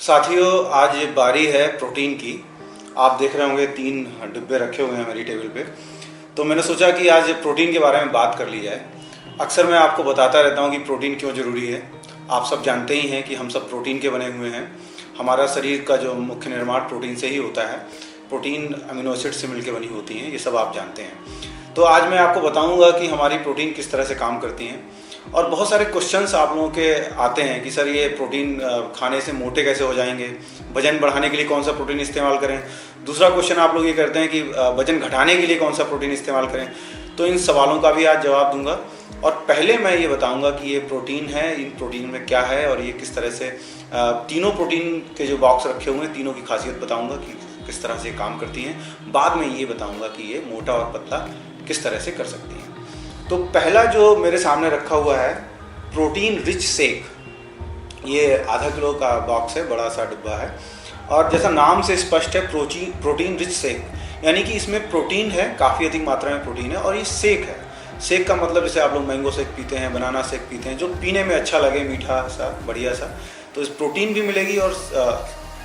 साथियों, आज बारी है प्रोटीन की। आप देख रहे होंगे 3 डिब्बे रखे हुए हैं मेरी टेबल पे। तो मैंने सोचा कि आज प्रोटीन के बारे में बात कर ली जाए। अक्सर मैं आपको बताता रहता हूँ कि प्रोटीन क्यों ज़रूरी है। आप सब जानते ही हैं कि हम सब प्रोटीन के बने हुए हैं। हमारा शरीर का जो मुख्य निर्माण प्रोटीन से ही होता है। प्रोटीन अमीनो एसिड से मिलकर बनी होती हैं, ये सब आप जानते हैं। तो आज मैं आपको बताऊंगा कि हमारी प्रोटीन किस तरह से काम करती हैं। और बहुत सारे क्वेश्चंस आप लोगों के आते हैं कि सर ये प्रोटीन खाने से मोटे कैसे हो जाएंगे, वजन बढ़ाने के लिए कौन सा प्रोटीन इस्तेमाल करें। दूसरा क्वेश्चन आप लोग ये करते हैं कि वजन घटाने के लिए कौन सा प्रोटीन इस्तेमाल करें। तो इन सवालों का भी आज जवाब दूंगा। और पहले मैं ये बताऊंगा कि ये प्रोटीन है, इन प्रोटीन में क्या है और ये किस तरह से तीनों प्रोटीन के जो बॉक्स रखे हुए हैं तीनों की खासियत बताऊंगा कि किस तरह से काम करती हैं। बाद में ये बताऊंगा कि ये मोटा और पतला किस तरह से कर सकती हैं। तो पहला जो मेरे सामने रखा हुआ है प्रोटीन रिच शेक, ये आधा किलो का बॉक्स है, बड़ा सा डिब्बा है। और जैसा नाम से स्पष्ट है प्रोटीन रिच शेक, यानी कि इसमें प्रोटीन है, काफ़ी अधिक मात्रा में प्रोटीन है। और ये शेक है। शेक का मतलब जैसे आप लोग मैंगो शेक पीते हैं, बनाना शेक पीते हैं, जो पीने में अच्छा लगे, मीठा सा, बढ़िया सा। तो इस प्रोटीन भी मिलेगी और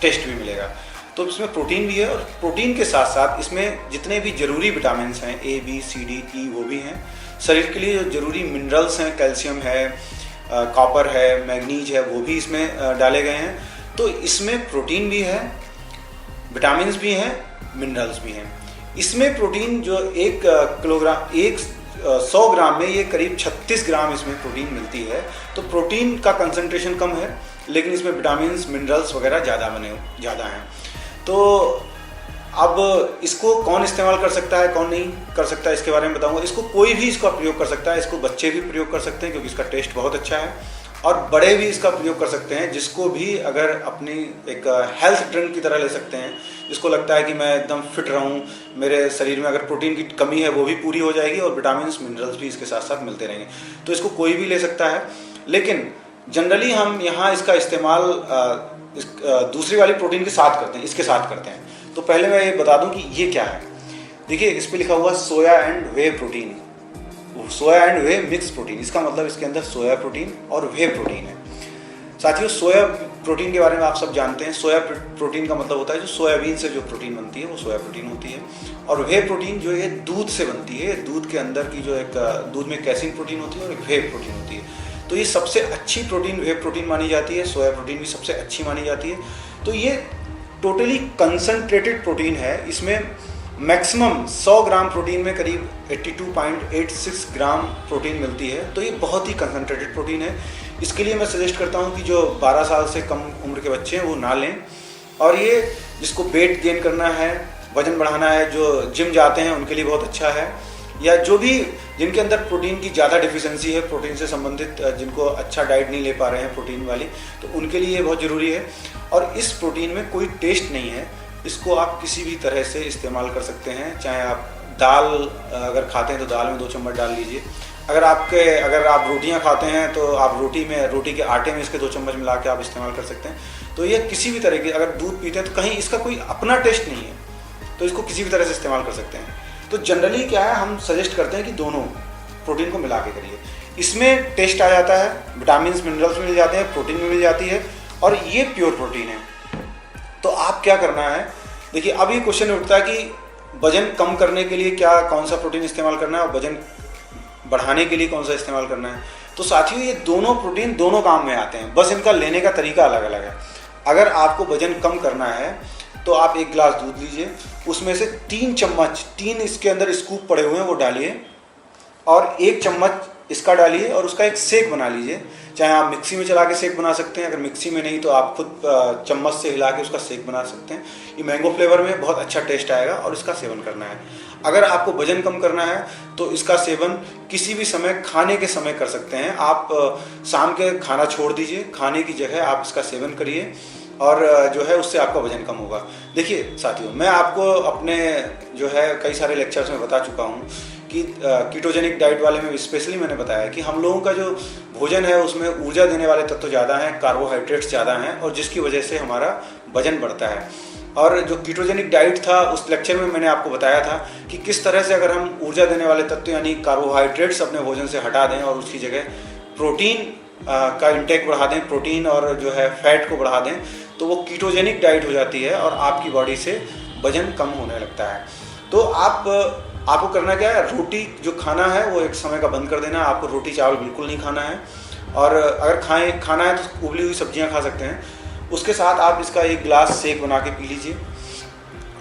टेस्ट भी मिलेगा। तो इसमें प्रोटीन भी है और प्रोटीन के साथ साथ इसमें जितने भी जरूरी विटामिन हैं A, B, C, D, E वो भी हैं। शरीर के लिए जो जरूरी मिनरल्स हैं, कैल्शियम है, कॉपर है, मैग्नीज है, वो भी इसमें डाले गए हैं। तो इसमें प्रोटीन भी है, विटामिन भी हैं, मिनरल्स भी हैं। इसमें प्रोटीन जो 100 ग्राम में ये करीब 36 ग्राम इसमें प्रोटीन मिलती है। तो प्रोटीन का कंसंट्रेशन कम है, लेकिन इसमें विटामिन मिनरल्स वगैरह ज़्यादा हैं। तो अब इसको कौन इस्तेमाल कर सकता है, कौन नहीं कर सकता है, इसके बारे में बताऊंगा। इसको कोई भी इसका प्रयोग कर सकता है। इसको बच्चे भी प्रयोग कर सकते हैं क्योंकि इसका टेस्ट बहुत अच्छा है। और बड़े भी इसका प्रयोग कर सकते हैं, जिसको भी अगर अपनी एक हेल्थ ड्रिंक की तरह ले सकते हैं, जिसको लगता है कि मैं एकदम फिट रहूं, मेरे शरीर में अगर प्रोटीन की कमी है वो भी पूरी हो जाएगी और विटामिन मिनरल्स भी इसके साथ साथ मिलते रहेंगे। तो इसको कोई भी ले सकता है। लेकिन जनरली हम यहाँ इसका इस्तेमाल दूसरी वाली प्रोटीन के साथ करते हैं, इसके साथ करते हैं। तो पहले मैं ये बता दूं कि ये क्या है। देखिए, इस पे लिखा हुआ soya and whey protein, soya and whey mix protein. इसका मतलब इसके अंदर सोया प्रोटीन और वे प्रोटीन है। साथियों, सोया प्रोटीन के बारे में आप सब जानते हैं। सोया प्रोटीन का मतलब होता है जो सोयाबीन से जो प्रोटीन बनती है वो सोया प्रोटीन होती है। और वे प्रोटीन जो ये दूध से बनती है, दूध के अंदर की जो एक दूध में कैसीन प्रोटीन होती है और एक वे प्रोटीन होती है। तो ये सबसे अच्छी प्रोटीन वे प्रोटीन मानी जाती है। सोया प्रोटीन भी सबसे अच्छी मानी जाती है। तो ये टोटली कंसंट्रेटेड प्रोटीन है। इसमें मैक्सिमम 100 ग्राम प्रोटीन में करीब 82.86 ग्राम प्रोटीन मिलती है। तो ये बहुत ही कंसंट्रेटेड प्रोटीन है। इसके लिए मैं सजेस्ट करता हूँ कि जो 12 साल से कम उम्र के बच्चे हैं वो ना लें। और ये जिसको वेट गेन करना है, वजन बढ़ाना है, जो जिम जाते हैं उनके लिए बहुत अच्छा है। या जो भी जिनके अंदर प्रोटीन की ज़्यादा डिफिशियंसी है, प्रोटीन से संबंधित, जिनको अच्छा डाइट नहीं ले पा रहे हैं प्रोटीन वाली, तो उनके लिए ये बहुत ज़रूरी है। और इस प्रोटीन में कोई टेस्ट नहीं है। इसको आप किसी भी तरह से इस्तेमाल कर सकते हैं। चाहे आप दाल अगर खाते हैं तो दाल में 2 चम्मच डाल लीजिए। अगर आप रोटियां खाते हैं तो आप रोटी के आटे में इसके 2 चम्मच मिला के आप इस्तेमाल कर सकते हैं। तो ये किसी भी तरह के, अगर दूध पीते हैं तो कहीं इसका कोई अपना टेस्ट नहीं है, तो इसको किसी भी तरह से इस्तेमाल कर सकते हैं। तो जनरली क्या है, हम सजेस्ट करते हैं कि दोनों प्रोटीन को मिला के करिए। इसमें टेस्ट आ जाता है, विटामिन मिनरल्स मिल जाते हैं, प्रोटीन भी मिल जाती है और ये प्योर प्रोटीन है। तो आप क्या करना है, देखिए, अब ये क्वेश्चन उठता है कि वजन कम करने के लिए कौन सा प्रोटीन इस्तेमाल करना है और वजन बढ़ाने के लिए कौन सा इस्तेमाल करना है। तो साथियों, ये दोनों प्रोटीन दोनों काम में आते हैं, बस इनका लेने का तरीका अलग अलग है। अगर आपको वजन कम करना है तो आप 1 गिलास दूध लीजिए, उसमें से 3 इसके अंदर स्कूप पड़े हुए हैं वो डालिए और 1 चम्मच इसका डालिए और उसका एक शेक बना लीजिए। चाहे आप मिक्सी में चला के शेक बना सकते हैं, अगर मिक्सी में नहीं तो आप खुद चम्मच से हिला के उसका शेक बना सकते हैं। ये मैंगो फ्लेवर में बहुत अच्छा टेस्ट आएगा और इसका सेवन करना है। अगर आपको वजन कम करना है तो इसका सेवन किसी भी समय, खाने के समय कर सकते हैं। आप शाम के खाना छोड़ दीजिए, खाने की जगह आप इसका सेवन करिए और जो है उससे आपका वजन कम होगा। देखिए साथियों, मैं आपको अपने जो है कई सारे लेक्चर्स में बता चुका हूँ कि कीटोजेनिक डाइट वाले में स्पेशली मैंने बताया कि हम लोगों का जो भोजन है उसमें ऊर्जा देने वाले तत्व ज़्यादा हैं, कार्बोहाइड्रेट्स ज़्यादा हैं और जिसकी वजह से हमारा वजन बढ़ता है। और जो कीटोजेनिक डाइट था उस लेक्चर में मैंने आपको बताया था कि किस तरह से अगर हम ऊर्जा देने वाले तत्व यानी कार्बोहाइड्रेट्स अपने भोजन से हटा दें और उसकी जगह प्रोटीन का इंटेक बढ़ा दें, प्रोटीन और जो है फैट को बढ़ा दें, तो वो कीटोजेनिक डाइट हो जाती है और आपकी बॉडी से वजन कम होने लगता है। तो आपको करना क्या है, रोटी जो खाना है वो एक समय का बंद कर देना है। आपको रोटी चावल बिल्कुल नहीं खाना है, और अगर खाना है तो उबली हुई सब्जियां खा सकते हैं। उसके साथ आप इसका एक गिलास शेक बना के पी लीजिए,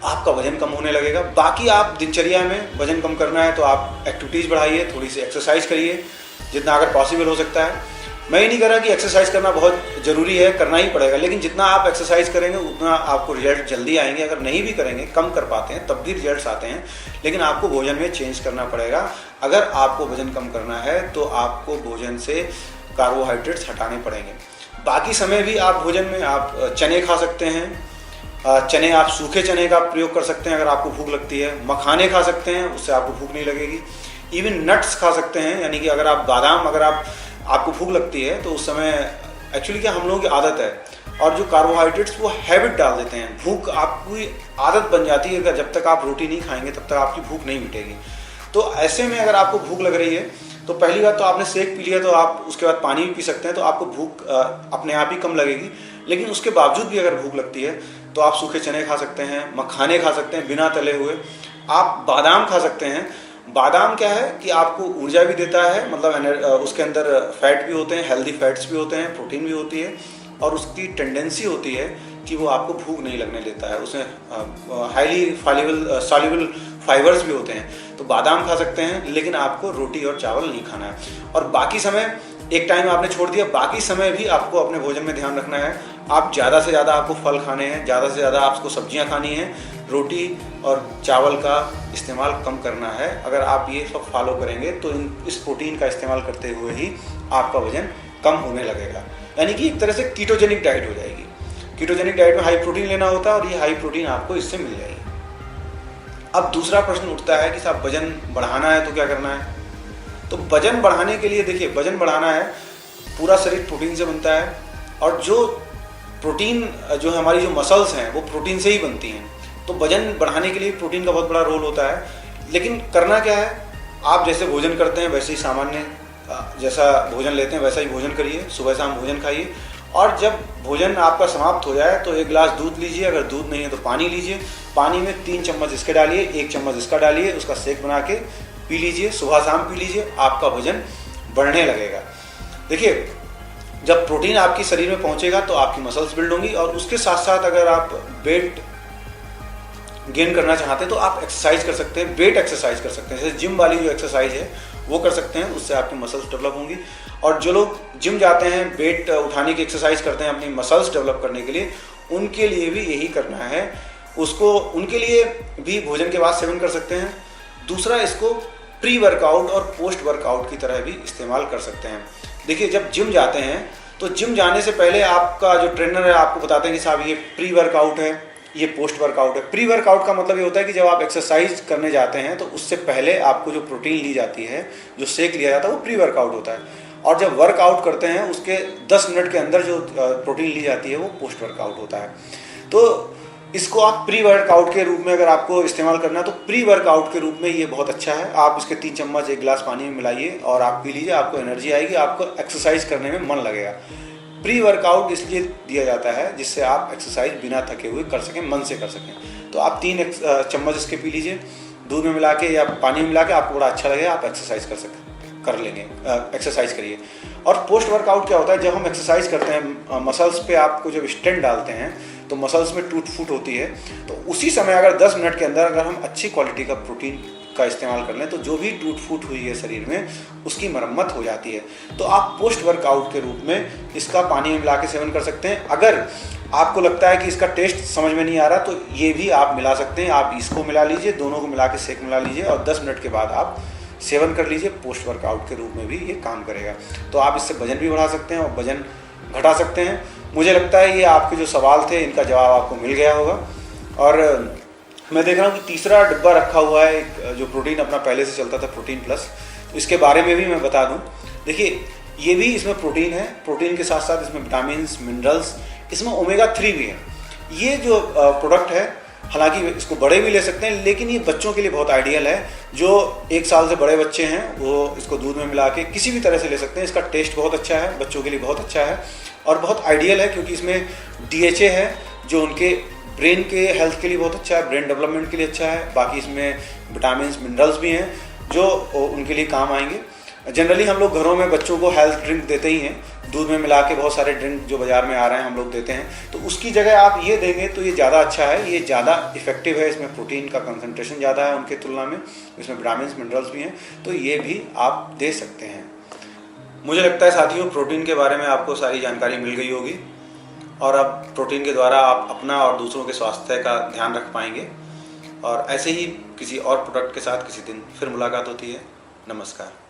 आपका वजन कम होने लगेगा। बाकी आप दिनचर्या में वजन कम करना है तो आप एक्टिविटीज़ बढ़ाइए, थोड़ी सी एक्सरसाइज करिए जितना अगर पॉसिबल हो सकता है। मैं ही नहीं कह रहा कि एक्सरसाइज करना बहुत ज़रूरी है, करना ही पड़ेगा, लेकिन जितना आप एक्सरसाइज करेंगे उतना आपको रिजल्ट जल्दी आएंगे। अगर नहीं भी करेंगे, कम कर पाते हैं, तब भी रिजल्ट्स आते हैं, लेकिन आपको भोजन में चेंज करना पड़ेगा। अगर आपको वजन कम करना है तो आपको भोजन से कार्बोहाइड्रेट्स हटाने पड़ेंगे। बाकी समय भी आप भोजन में आप चने खा सकते हैं, चने आप सूखे चने का प्रयोग कर सकते हैं अगर आपको भूख लगती है। मखाने खा सकते हैं, उससे आपको भूख नहीं लगेगी। इवन नट्स खा सकते हैं, यानी कि अगर आप बादाम, अगर आपको भूख लगती है तो उस समय एक्चुअली क्या हम लोगों की आदत है, और जो कार्बोहाइड्रेट्स वो हैबिट डाल देते हैं। भूख आपकी आदत बन जाती है, जब तक आप रोटी नहीं खाएंगे तब तक आपकी भूख नहीं मिटेगी। तो ऐसे में अगर आपको भूख लग रही है तो पहली बात तो आपने शेक पी लिया, तो आप उसके बाद पानी भी पी सकते हैं, तो आपको भूख अपने आप ही कम लगेगी। लेकिन उसके बावजूद भी अगर भूख लगती है तो आप सूखे चने खा सकते हैं, मखाने खा सकते हैं बिना तले हुए, आप बादाम खा सकते हैं। बादाम क्या है कि आपको ऊर्जा भी देता है, मतलब उसके अंदर फैट भी होते हैं, हेल्दी फैट्स भी होते हैं, प्रोटीन भी होती है, और उसकी टेंडेंसी होती है कि वो आपको भूख नहीं लगने देता है। उसमें हाईली सॉल्युबल फाइबर्स भी होते हैं। तो बादाम खा सकते हैं, लेकिन आपको रोटी और चावल नहीं खाना है। और बाकी समय, एक टाइम आपने छोड़ दिया, बाकी समय भी आपको अपने भोजन में ध्यान रखना है। आप ज़्यादा से ज़्यादा आपको फल खाने हैं, ज़्यादा से ज़्यादा आपको सब्जियां खानी हैं, रोटी और चावल का इस्तेमाल कम करना है। अगर आप ये सब फॉलो करेंगे तो इस प्रोटीन का इस्तेमाल करते हुए ही आपका वजन कम होने लगेगा। यानी कि एक तरह से कीटोजेनिक डाइट हो जाएगी। कीटोजेनिक डाइट में हाई प्रोटीन लेना होता है और ये हाई प्रोटीन आपको इससे मिल जाएगी। अब दूसरा प्रश्न उठता है कि साहब वजन बढ़ाना है तो क्या करना है। तो वजन बढ़ाने के लिए देखिए, वजन बढ़ाना है, पूरा शरीर प्रोटीन से बनता है, और जो प्रोटीन जो हमारी जो मसल्स हैं वो प्रोटीन से ही बनती हैं। तो वजन बढ़ाने के लिए प्रोटीन का बहुत बड़ा रोल होता है। लेकिन करना क्या है, आप जैसे भोजन करते हैं वैसे ही सामान्य जैसा भोजन लेते हैं वैसा ही भोजन करिए, सुबह शाम भोजन खाइए, और जब भोजन आपका समाप्त हो जाए तो एक गिलास दूध लीजिए, अगर दूध नहीं है तो पानी लीजिए, पानी में 3 चम्मच इसके डालिए, 1 चम्मच इसका डालिए, उसका शेक बना के पी लीजिए, सुबह शाम पी लीजिए, आपका वजन बढ़ने लगेगा। देखिए, जब प्रोटीन आपकी शरीर में पहुंचेगा तो आपकी मसल्स बिल्ड होंगी, और उसके साथ साथ अगर आप वेट गेन करना चाहते हैं तो आप एक्सरसाइज कर सकते हैं, वेट एक्सरसाइज कर सकते हैं, जैसे जिम वाली जो एक्सरसाइज है वो कर सकते हैं, उससे आपकी मसल्स डेवलप होंगी। और जो लोग जिम जाते हैं, वेट उठाने की एक्सरसाइज करते हैं अपनी मसल्स डेवलप करने के लिए, उनके लिए भी यही करना है। उनके लिए भी भोजन के बाद सेवन कर सकते हैं। दूसरा, इसको प्री वर्कआउट और पोस्ट वर्कआउट की तरह भी इस्तेमाल कर सकते हैं। देखिए, जब जिम जाते हैं तो जिम जाने से पहले आपका जो ट्रेनर है आपको बताते हैं कि साहब ये प्री वर्कआउट है, ये पोस्ट वर्कआउट है। प्री वर्कआउट का मतलब ये होता है कि जब आप एक्सरसाइज करने जाते हैं तो उससे पहले आपको जो प्रोटीन ली जाती है, जो शेक लिया जाता है, वो प्री वर्कआउट होता है, और जब वर्कआउट करते हैं उसके 10 मिनट के अंदर जो प्रोटीन ली जाती है वो पोस्ट वर्कआउट होता है। तो इसको आप प्री वर्कआउट के रूप में अगर आपको इस्तेमाल करना है तो प्री वर्कआउट के रूप में ये बहुत अच्छा है। आप इसके 3 चम्मच 1 गिलास पानी में मिलाइए और आप पी लीजिए, आपको एनर्जी आएगी, आपको एक्सरसाइज करने में मन लगेगा। प्री वर्कआउट इसलिए दिया जाता है जिससे आप एक्सरसाइज बिना थके हुए कर सकें, मन से कर सकें। तो आप 3 चम्मच इसके पी लीजिए, दूध में मिला के या पानी में मिला के, आपको बड़ा अच्छा लगेगा, आप एक्सरसाइज कर लेंगे, एक्सरसाइज करिए। और पोस्ट वर्कआउट क्या होता है, जब हम एक्सरसाइज करते हैं मसल्स पे आपको जब स्ट्रेंथ डालते हैं तो मसल्स में टूट फूट होती है, तो उसी समय अगर 10 मिनट के अंदर अगर हम अच्छी क्वालिटी का प्रोटीन का इस्तेमाल कर लें तो जो भी टूट फूट हुई है शरीर में उसकी मरम्मत हो जाती है। तो आप पोस्ट वर्कआउट के रूप में इसका पानी में मिला के सेवन कर सकते हैं। अगर आपको लगता है कि इसका टेस्ट समझ में नहीं आ रहा तो ये भी आप मिला सकते हैं, आप इसको मिला लीजिए, दोनों को मिला के शेक मिला लीजिए और 10 मिनट के बाद आप सेवन कर लीजिए। पोस्ट वर्कआउट के रूप में भी ये काम करेगा। तो आप इससे वजन भी बढ़ा सकते हैं और वजन घटा सकते हैं। मुझे लगता है ये आपके जो सवाल थे इनका जवाब आपको मिल गया होगा। और मैं देख रहा हूँ कि तीसरा डिब्बा रखा हुआ है जो प्रोटीन अपना पहले से चलता था, प्रोटीन प्लस, तो इसके बारे में भी मैं बता दूँ। देखिए, ये भी इसमें प्रोटीन है, प्रोटीन के साथ साथ इसमें विटामिन्स, मिनरल्स, इसमें ओमेगा 3 भी है। ये जो प्रोडक्ट है, हालांकि इसको बड़े भी ले सकते हैं, लेकिन ये बच्चों के लिए बहुत आइडियल है। जो 1 साल से बड़े बच्चे हैं वो इसको दूध में मिला के किसी भी तरह से ले सकते हैं। इसका टेस्ट बहुत अच्छा है, बच्चों के लिए बहुत अच्छा है और बहुत आइडियल है क्योंकि इसमें DHA है जो उनके ब्रेन के हेल्थ के लिए बहुत अच्छा है, ब्रेन डेवलपमेंट के लिए अच्छा है। बाकी इसमें विटामिन मिनरल्स भी हैं जो उनके लिए काम आएंगे। जनरली हम लोग घरों में बच्चों को हेल्थ ड्रिंक देते ही हैं, दूध में मिला के बहुत सारे ड्रिंक जो बाज़ार में आ रहे हैं हम लोग देते हैं, तो उसकी जगह आप ये देंगे तो ये ज़्यादा अच्छा है, ये ज़्यादा इफेक्टिव है। इसमें प्रोटीन का कंसंट्रेशन ज़्यादा है उनके तुलना में, इसमें विटामिन मिनरल्स भी हैं, तो ये भी आप दे सकते हैं। मुझे लगता है साथियों प्रोटीन के बारे में आपको सारी जानकारी मिल गई होगी और अब प्रोटीन के द्वारा आप अपना और दूसरों के स्वास्थ्य का ध्यान रख पाएंगे। और ऐसे ही किसी और प्रोडक्ट के साथ किसी दिन फिर मुलाकात होती है। नमस्कार।